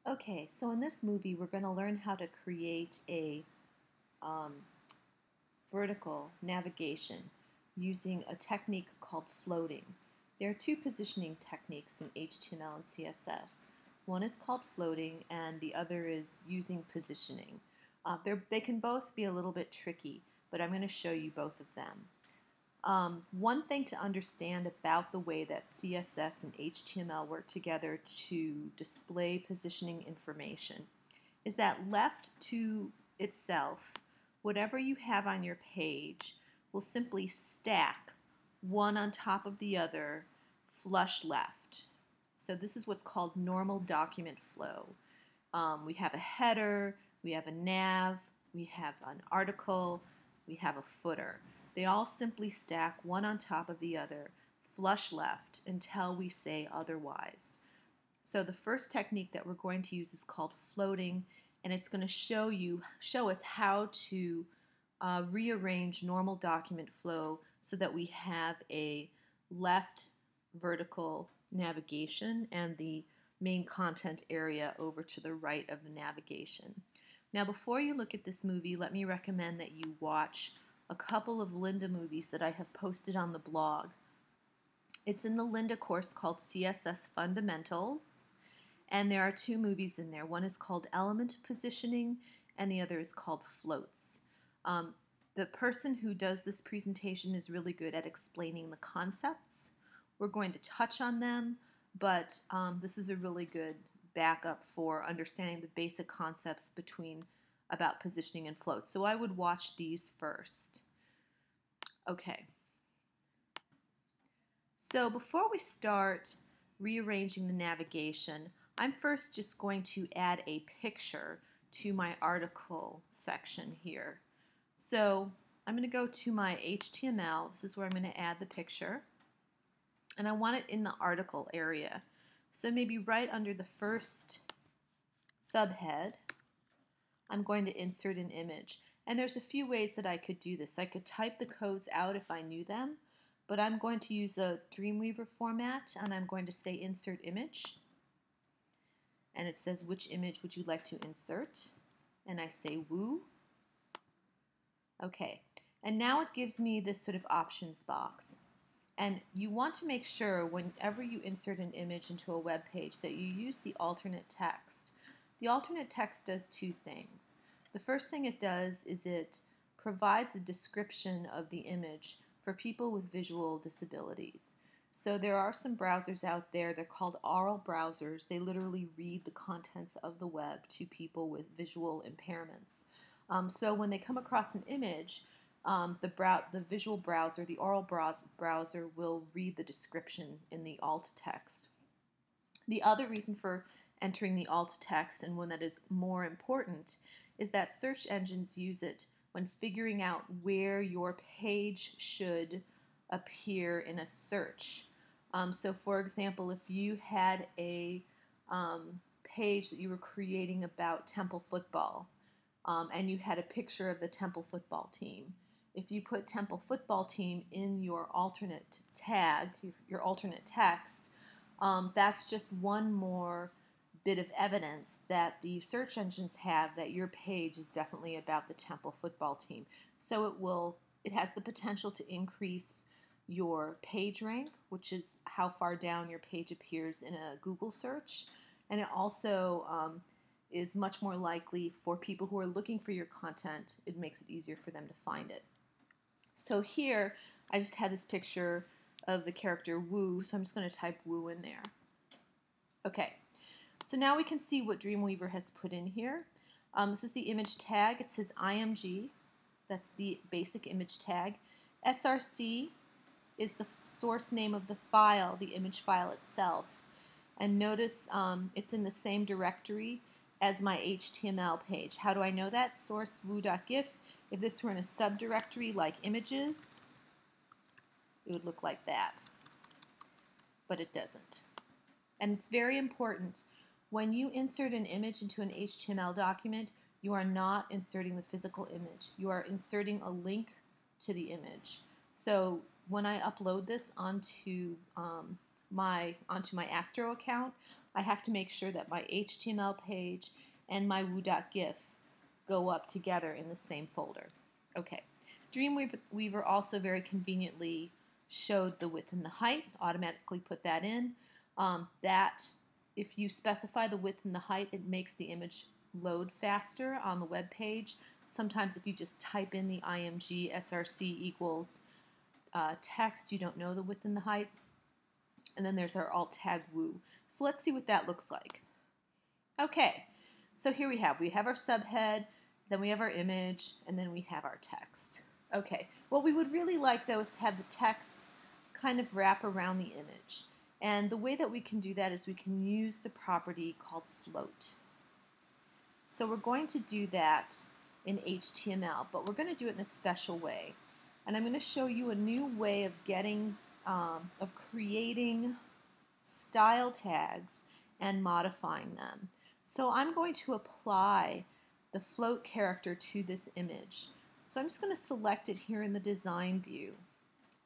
Okay, so in this movie, we're going to learn how to create a um, vertical navigation using a technique called floating. There are two positioning techniques in HTML and CSS. One is called floating, and the other is using positioning. They can both be a little bit tricky, but I'm going to show you both of them. One thing to understand about the way that CSS and HTML work together to display positioning information is that left to itself, whatever you have on your page will simply stack one on top of the other, flush left. So this is what's called normal document flow. We have a header, we have a nav, we have an article, we have a footer. They all simply stack one on top of the other, flush left, until we say otherwise. So the first technique that we're going to use is called floating, and it's going to show us how to rearrange normal document flow so that we have a left vertical navigation and the main content area over to the right of the navigation. Now, before you look at this movie, let me recommend that you watch a couple of Lynda movies that I have posted on the blog. It's in the Lynda course called CSS Fundamentals, and there are two movies in there. One is called Element Positioning, and the other is called Floats. The person who does this presentation is really good at explaining the concepts. We're going to touch on them, but this is a really good backup for understanding the basic concepts about positioning and floats. So I would watch these first. Okay. So before we start rearranging the navigation, I'm first just going to add a picture to my article section here. So I'm going to go to my HTML. This is where I'm going to add the picture. And I want it in the article area. So maybe right under the first subhead, I'm going to insert an image. And there's a few ways that I could do this. I could type the codes out if I knew them, but I'm going to use a Dreamweaver format, and I'm going to say insert image. And it says, which image would you like to insert? And I say woo. Okay, and now it gives me this sort of options box. And you want to make sure whenever you insert an image into a web page that you use the alternate text. The alternate text does two things. The first thing it does is it provides a description of the image for people with visual disabilities. So there are some browsers out there, they're called aural browsers. They literally read the contents of the web to people with visual impairments. So when they come across an image, the visual browser, the aural browser, will read the description in the alt text. The other reason for entering the alt text, and one that is more important, is that search engines use it when figuring out where your page should appear in a search. So for example, if you had a page that you were creating about Temple football, and you had a picture of the Temple football team, if you put Temple football team in your alternate tag, your alternate text, that's just one more bit of evidence that the search engines have that your page is definitely about the Temple football team. So it has the potential to increase your page rank, which is how far down your page appears in a Google search, and it also is much more likely for people who are looking for your content. It makes it easier for them to find it. So here, I just had this picture of the character Woo, so I'm just going to type Woo in there. Okay, so now we can see what Dreamweaver has put in here. This is the image tag. It says IMG. That's the basic image tag. SRC is the source name of the file, the image file itself. And notice it's in the same directory as my HTML page. How do I know that? Source woo.gif. If this were in a subdirectory like images, it would look like that. But it doesn't. And it's very important. When you insert an image into an HTML document, you are not inserting the physical image. You are inserting a link to the image. So when I upload this onto my Astro account, I have to make sure that my HTML page and my woo.gif go up together in the same folder. Okay. Dreamweaver also very conveniently showed the width and the height, automatically put that in. If you specify the width and the height, it makes the image load faster on the web page. Sometimes if you just type in the img src equals text, you don't know the width and the height. And then there's our alt tag woo. So let's see what that looks like. Okay, so here we have our subhead, then we have our image, and then we have our text. Okay, what we would really like though is to have the text kind of wrap around the image. And the way that we can do that is we can use the property called float. So we're going to do that in HTML, but we're going to do it in a special way. And I'm going to show you a new way of creating style tags and modifying them. So I'm going to apply the float character to this image. So I'm just going to select it here in the design view.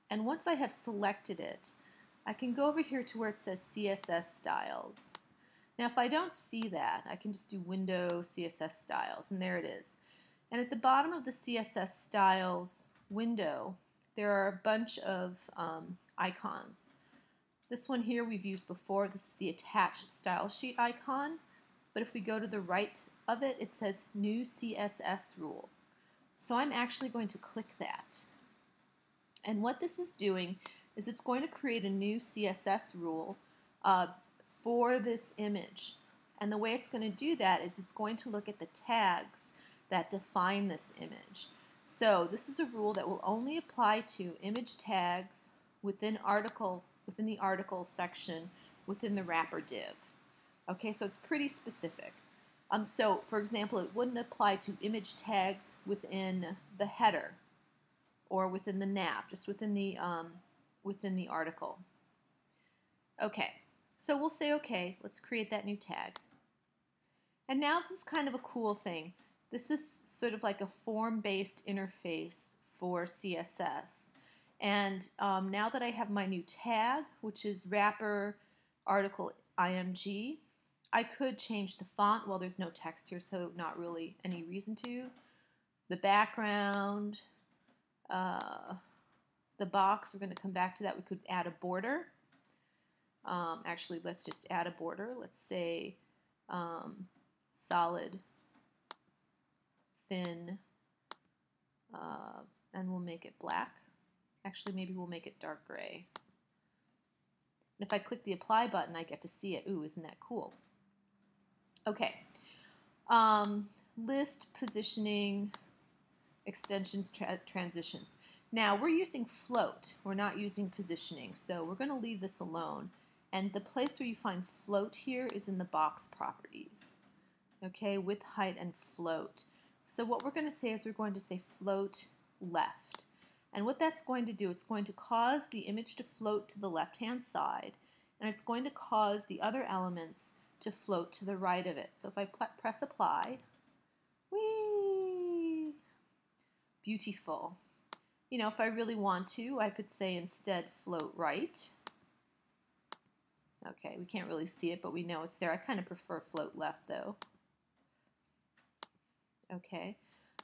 And once I have selected it, I can go over here to where it says CSS styles. Now if I don't see that, I can just do Window CSS styles, and there it is. And at the bottom of the CSS styles window, there are a bunch of icons. This one here we've used before. This is the attached style sheet icon. But if we go to the right of it, it says new CSS rule. So I'm actually going to click that. And what this is doing is it's going to create a new CSS rule for this image. And the way it's going to do that is it's going to look at the tags that define this image. So this is a rule that will only apply to image tags within the article section within the wrapper div. Okay, so it's pretty specific. So for example, it wouldn't apply to image tags within the header or within the nav, just within the article. Okay, so we'll say okay, let's create that new tag. And now this is kind of a cool thing. This is sort of like a form-based interface for CSS. And now that I have my new tag, which is wrapper article img, I could change the font. Well, there's no text here, so not really any reason to. The background, the box, we're going to come back to that. We could add a border. Actually, let's just add a border. Let's say solid, thin, and we'll make it black. Actually, maybe we'll make it dark gray. And if I click the apply button, I get to see it. Ooh, isn't that cool? Okay. List, positioning, extensions, transitions. Now, we're using float. We're not using positioning, so we're going to leave this alone. And the place where you find float here is in the box properties. Okay, width, height, and float. So what we're going to say is we're going to say float left. And what that's going to do, it's going to cause the image to float to the left-hand side, and it's going to cause the other elements to float to the right of it. So if I press apply, whee, beautiful. You know, if I really want to, I could say instead float right. Okay, we can't really see it, but we know it's there. I kind of prefer float left though. Okay.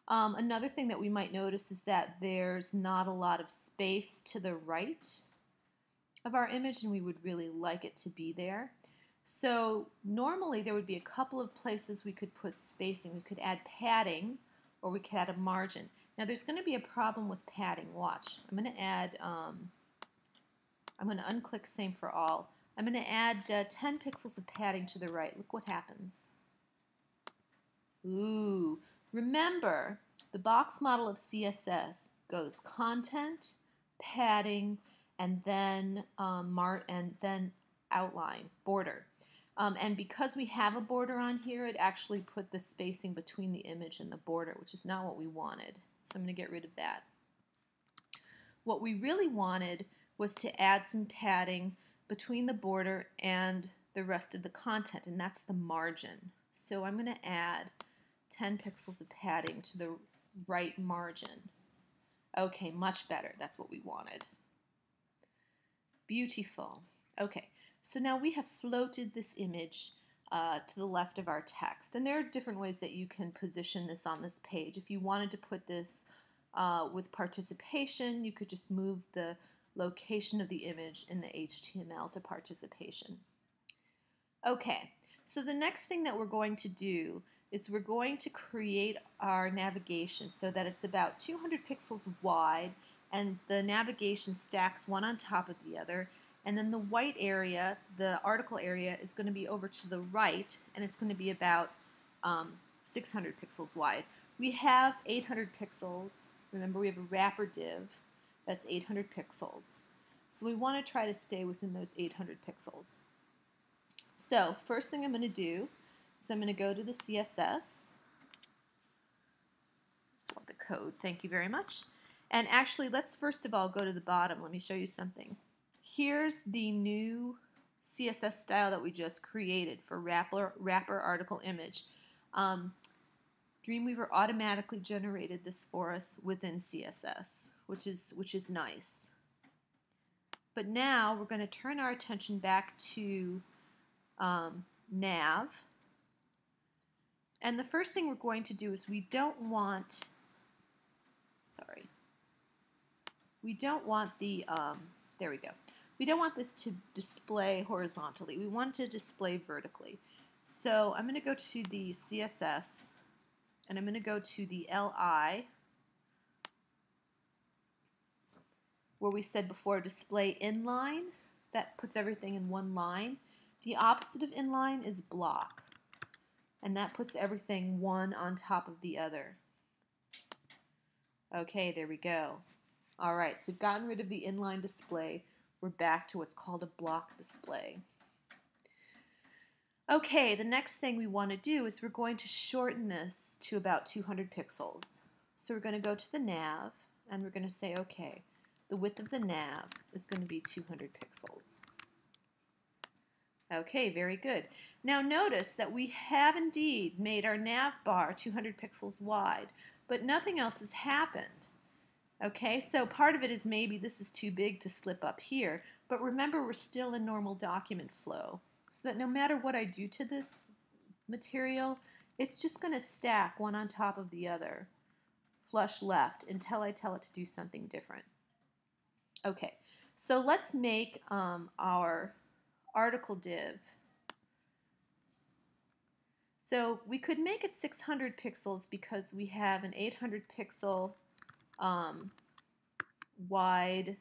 Another thing that we might notice is that there's not a lot of space to the right of our image, and we would really like it to be there. So normally there would be a couple of places we could put spacing. We could add padding, or we could add a margin. Now there's going to be a problem with padding. Watch. I'm going to add, I'm going to unclick same for all. I'm going to add 10 pixels of padding to the right. Look what happens. Ooh. Remember, the box model of CSS goes content, padding, and then outline, border. And because we have a border on here, it actually put the spacing between the image and the border, which is not what we wanted. So I'm going to get rid of that. What we really wanted was to add some padding between the border and the rest of the content, and that's the margin. So I'm going to add 10 pixels of padding to the right margin. Okay, much better. That's what we wanted. Beautiful. Okay, So now we have floated this image to the left of our text. And there are different ways that you can position this on this page. If you wanted to put this with participation, you could just move the location of the image in the HTML to participation. Okay, so the next thing that we're going to do is we're going to create our navigation so that it's about 200 pixels wide and the navigation stacks one on top of the other, and then the white area, the article area, is going to be over to the right and it's going to be about 600 pixels wide. We have 800 pixels. Remember, we have a wrapper div that's 800 pixels. So we want to try to stay within those 800 pixels. So first thing I'm going to do is I'm going to go to the CSS. Swap the code. Thank you very much. And actually, let's first of all go to the bottom. Let me show you something. Here's the new CSS style that we just created for wrapper article image. Dreamweaver automatically generated this for us within CSS, which is nice. But now we're going to turn our attention back to nav. And the first thing we're going to do is we don't want the, there we go. We don't want this to display horizontally. We want it to display vertically. So I'm going to go to the CSS and I'm going to go to the LI where we said before display inline. That puts everything in one line. The opposite of inline is block, and that puts everything one on top of the other. Okay, there we go. Alright, so we've gotten rid of the inline display. We're back to what's called a block display. Okay, the next thing we want to do is we're going to shorten this to about 200 pixels. So we're going to go to the nav and we're going to say, okay, the width of the nav is going to be 200 pixels. Okay, very good. Now notice that we have indeed made our nav bar 200 pixels wide, but nothing else has happened. Okay, so part of it is maybe this is too big to slip up here, but remember we're still in normal document flow, so that no matter what I do to this material, it's just going to stack one on top of the other, flush left, until I tell it to do something different. Okay, so let's make our article div. So we could make it 600 pixels because we have an 800 pixel wide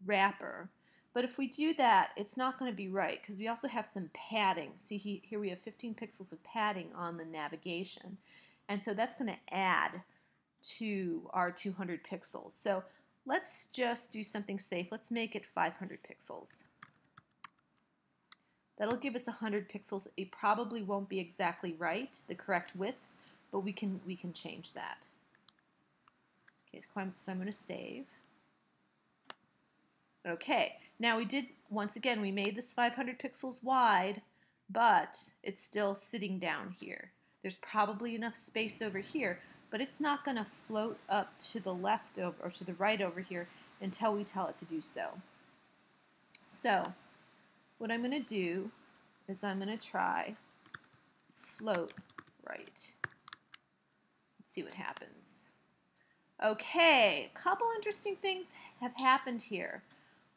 wrapper. But if we do that, it's not going to be right because we also have some padding. See, here we have 15 pixels of padding on the navigation. And so that's going to add to our 200 pixels. So let's just do something safe. Let's make it 500 pixels. That'll give us 100 pixels. It probably won't be exactly right, the correct width, but we can change that. Okay, so I'm going to save. Okay, now once again, we made this 500 pixels wide, but it's still sitting down here. There's probably enough space over here, but it's not going to float up to the left or to the right over here until we tell it to do so. So what I'm going to do is I'm going to try float right. Let's see what happens. Okay, a couple interesting things have happened here.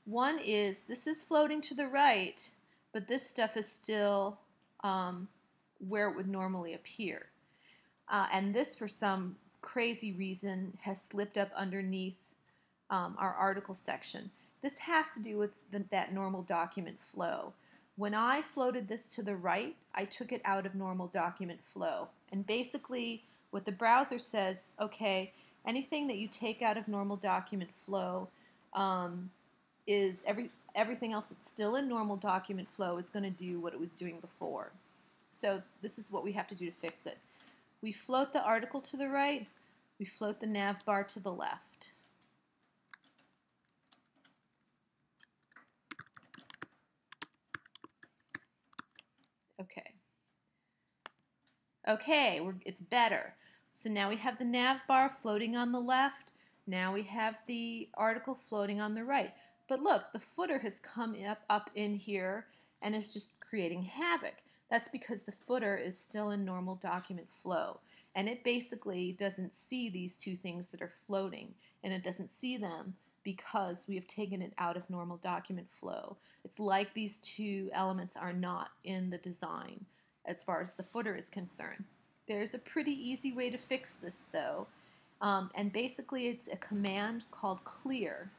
One is this is floating to the right, but this stuff is still where it would normally appear. And this, for some crazy reason, has slipped up underneath our article section. This has to do with that normal document flow. When I floated this to the right, I took it out of normal document flow. And basically, what the browser says, okay, anything that you take out of normal document flow is everything else that's still in normal document flow is going to do what it was doing before. So this is what we have to do to fix it. We float the article to the right, we float the nav bar to the left. Okay. Okay, it's better. So now we have the nav bar floating on the left. Now we have the article floating on the right. But look, the footer has come up in here, and is just creating havoc. That's because the footer is still in normal document flow, and it basically doesn't see these two things that are floating, and it doesn't see them because we have taken it out of normal document flow. It's like these two elements are not in the design as far as the footer is concerned. There's a pretty easy way to fix this though, and basically it's a command called clear,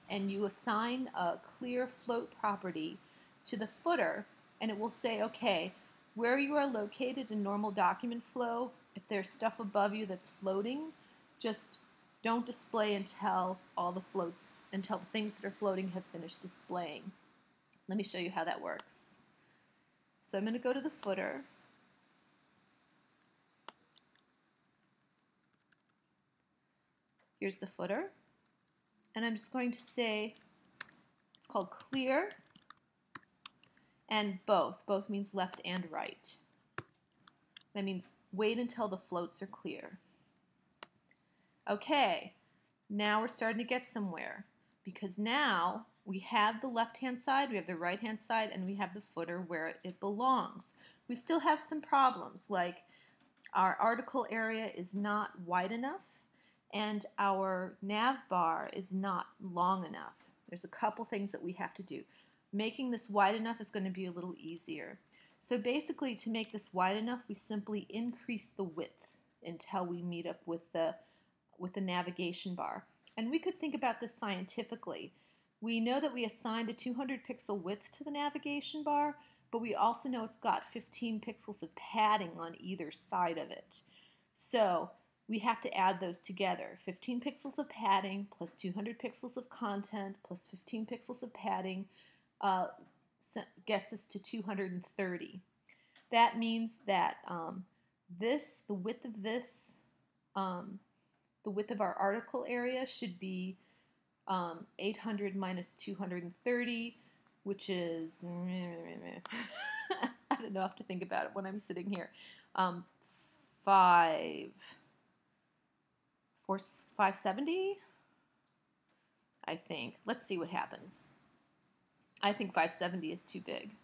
and you assign a clear float property to the footer, and it will say, okay, where you are located in normal document flow, if there's stuff above you that's floating, just don't display until until the things that are floating have finished displaying. Let me show you how that works. So I'm going to go to the footer. Here's the footer. And I'm just going to say, it's called clear, and both. Both means left and right. That means wait until the floats are clear. Okay, now we're starting to get somewhere, because now we have the left-hand side, we have the right-hand side, and we have the footer where it belongs. We still have some problems, like our article area is not wide enough, and our nav bar is not long enough. There's a couple things that we have to do. Making this wide enough is going to be a little easier. So basically, to make this wide enough, we simply increase the width until we meet up with the navigation bar. And we could think about this scientifically. We know that we assigned a 200 pixel width to the navigation bar, but we also know it's got 15 pixels of padding on either side of it. So we have to add those together. 15 pixels of padding plus 200 pixels of content plus 15 pixels of padding gets us to 230. That means that the width of this, the width of our article area should be 800 minus 230, which is, I don't know, I have to think about it when I'm sitting here. 570, I think. Let's see what happens. I think 570 is too big.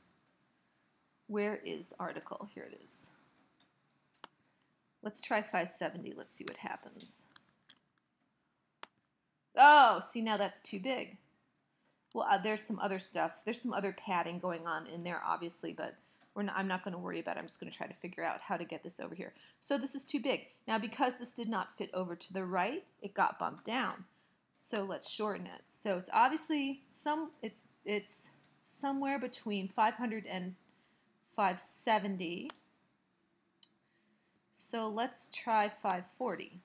Where is article? Here it is. Let's try 570. Let's see what happens. Oh, see, now that's too big. Well, there's some other stuff. There's some other padding going on in there, obviously, but I'm not going to worry about it. I'm just going to try to figure out how to get this over here. So this is too big. Now, because this did not fit over to the right, it got bumped down. So let's shorten it. So it's obviously it's somewhere between 500 and 570. So let's try 540.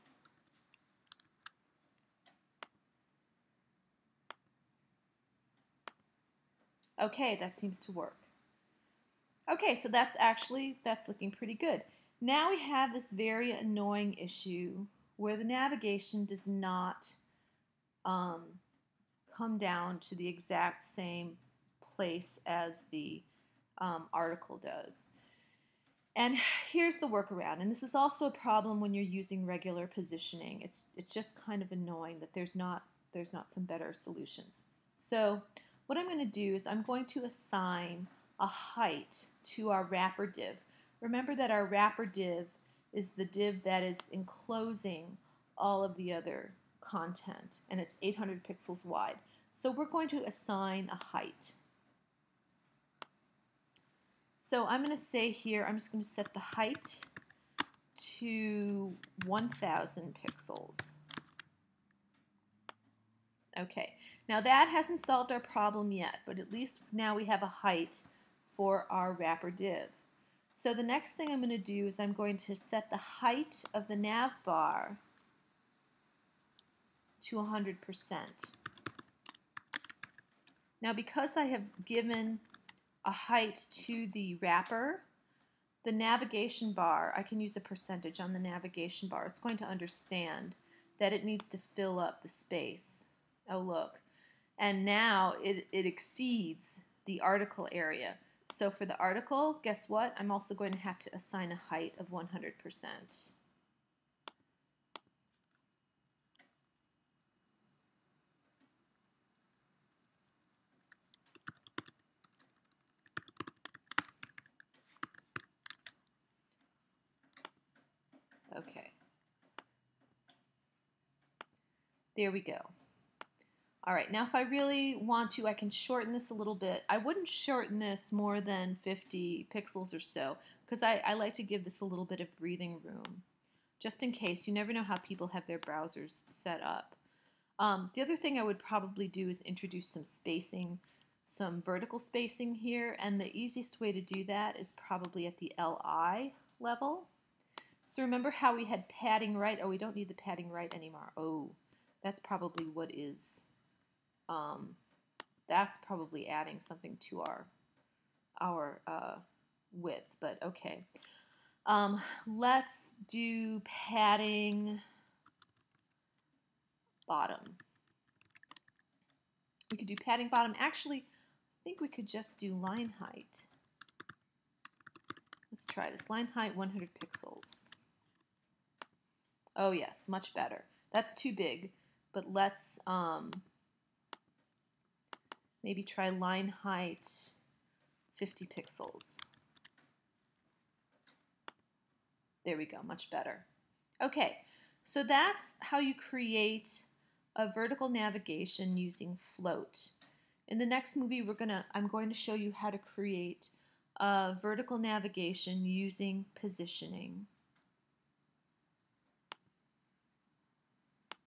Okay, that seems to work. Okay, so that's looking pretty good. Now we have this very annoying issue where the navigation does not come down to the exact same place as the article does. And here's the workaround, and this is also a problem when you're using regular positioning. It's just kind of annoying that there's not some better solutions. So what I'm going to do is I'm going to assign a height to our wrapper div. Remember that our wrapper div is the div that is enclosing all of the other content, and it's 800 pixels wide. So we're going to assign a height. So I'm going to say here, I'm just going to set the height to 1000 pixels. Okay, now that hasn't solved our problem yet, but at least now we have a height for our wrapper div. So the next thing I'm going to do is I'm going to set the height of the nav bar to 100%. Now because I have given a height to the wrapper, the navigation bar, I can use a percentage on the navigation bar. It's going to understand that it needs to fill up the space. Oh, look. And now it exceeds the article area. So for the article, guess what? I'm also going to have to assign a height of 100%. Okay. There we go. All right, now if I really want to, I can shorten this a little bit. I wouldn't shorten this more than 50 pixels or so because I like to give this a little bit of breathing room, just in case. You never know how people have their browsers set up. The other thing I would probably do is introduce some spacing, some vertical spacing here, and the easiest way to do that is probably at the LI level. So remember how we had padding right? Oh, we don't need the padding right anymore. Oh, that's probably what is... that's probably adding something to our width, but okay. Let's do padding bottom. We could do padding bottom. Actually, I think we could just do line height. Let's try this. Line height 100 pixels. Oh yes, much better. That's too big, but let's maybe try line height 50 pixels. There we go, much better. Okay, so that's how you create a vertical navigation using float. In the next movie, I'm going to show you how to create a vertical navigation using positioning.